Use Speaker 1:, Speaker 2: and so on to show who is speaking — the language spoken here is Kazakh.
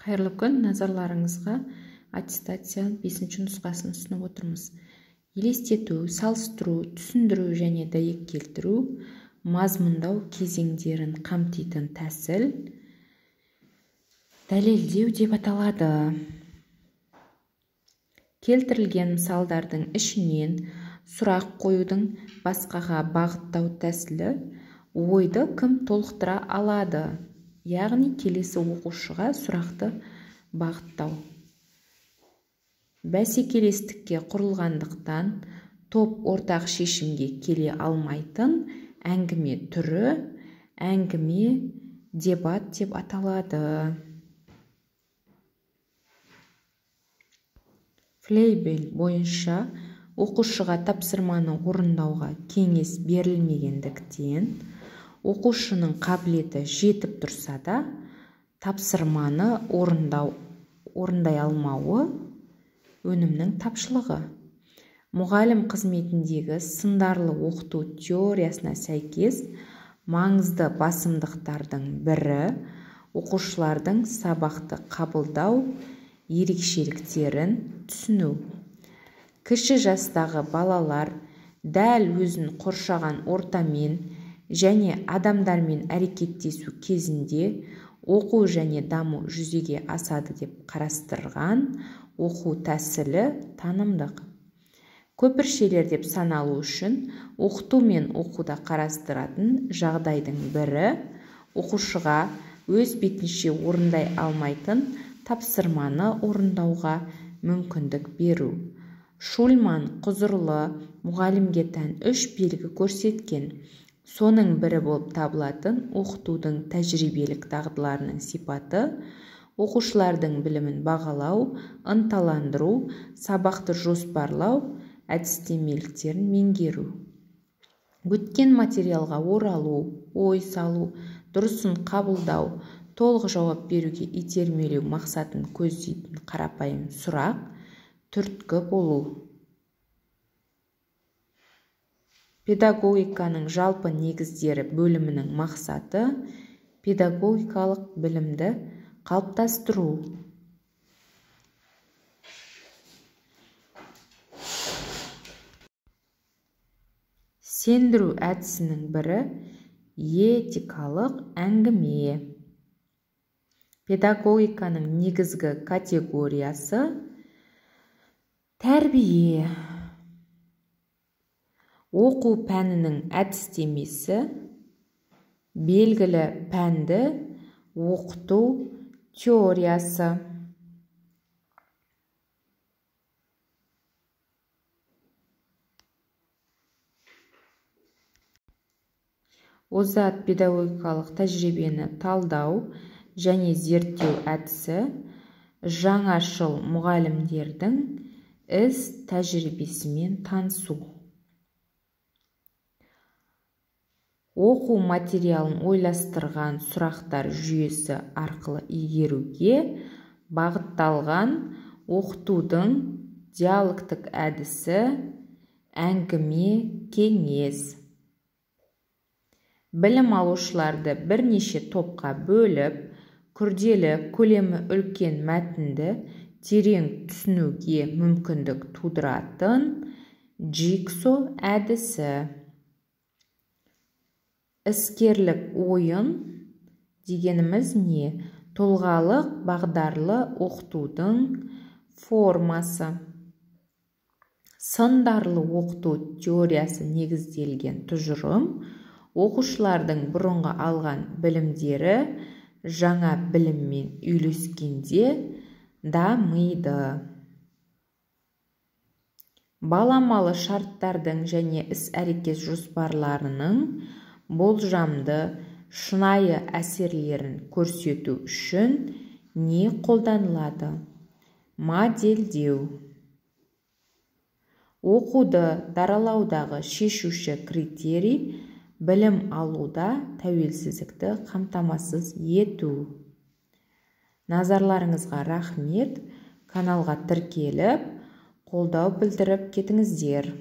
Speaker 1: Қайырлы күн, назарларыңызға аттестация 5 нұсқасын ұсынып отырмыз. Елестету, салыстыру, түсіндіру және дәйек келтіру, мазмұндау кезеңдерін қамтитын тәсіл дәлелдеу деп аталады. Келтірілген мысалдардың ішінен сұрақ қоюдың басқаға бағыттау тәсілі ойды кім толықтыра алады? Яғни келесі оқушыға сұрақты бағыттау. Бәсекелестікке құрылғандықтан топ ортақ шешімге келе алмайтын әңгіме түрі әңгіме дебат деп аталады. Флейбель бойынша оқушыға тапсырманы орындауға кеңес берілмегендіктен оқушының қабілеті жетіп тұрса да тапсырманы орындай алмауы өнімнің тапшылығы. Мұғалім қызметіндегі сындарлы оқыту теориясына сәйкес маңызды басымдықтардың бірі оқушылардың сабақты қабылдау ерекшеліктерін түсіну. Кіші жастағы балалар дәл өзін қоршаған ортамен және адамдармен әрекеттесу кезінде оқу және даму жүзеге асады деп қарастырған оқу тәсілі танымдық. Көпіршелер деп саналу үшін оқыту мен оқуда қарастыратын жағдайдың бірі оқушыға өз бетінше орындай алмайтын тапсырманы орындауға мүмкіндік беру. Шульман құзырлы мұғалімге тән 3 белгі көрсеткен. Соның бірі болып табылатын оқытудың тәжірибелік дағдыларының сипаты, оқушылардың білімін бағалау, ынталандыру, сабақты жоспарлау, әдістемеліктерін меңгеру. Өткен материалға оралу, ой салу, дұрысын қабылдау, толық жауап беруге итермелеу мақсатын көздейтін қарапайым сұрақ, түрткі болу. Педагогиканың жалпы негіздері бөлімінің мақсаты педагогикалық білімді қалыптастыру. Сендіру әдісінің бірі этикалық әңгіме. Педагогиканың негізгі категориясы тәрбие. Оқу пәнінің әдістемесі белгілі пәнді оқыту теориясы. Озат педагогикалық тәжірибені талдау және зерттеу әдісі жаңашыл мұғалімдердің іс тәжірибесімен танысу. Оқу материалын ойластырған сұрақтар жүйесі арқылы игеруге бағытталған оқытудың диалогтік әдісі әңгіме кеңес. Білім алушыларды бірнеше топқа бөліп, күрделі көлемі үлкен мәтінді терең түсінуге мүмкіндік тудыратын джигсо әдісі. Іскерлік ойын дегеніміз не? Тұлғалық бағдарлы оқытудың формасы. Сындарлы оқыту теориясы негізделген тұжырым оқушылардың бұрынғы алған білімдері жаңа біліммен үйлескенде дамиды. Баламалы шарттардың және іс-әрекет жоспарларының болжамды шынайы әсерлерін көрсету үшін не қолданылады? Модельдеу. Оқуды даралаудағы шешуші критерий білім алуда тәуелсіздікті қамтамасыз ету. Назарларыңызға рахмет. Каналға тіркеліп, қолдау білдіріп кетіңіздер.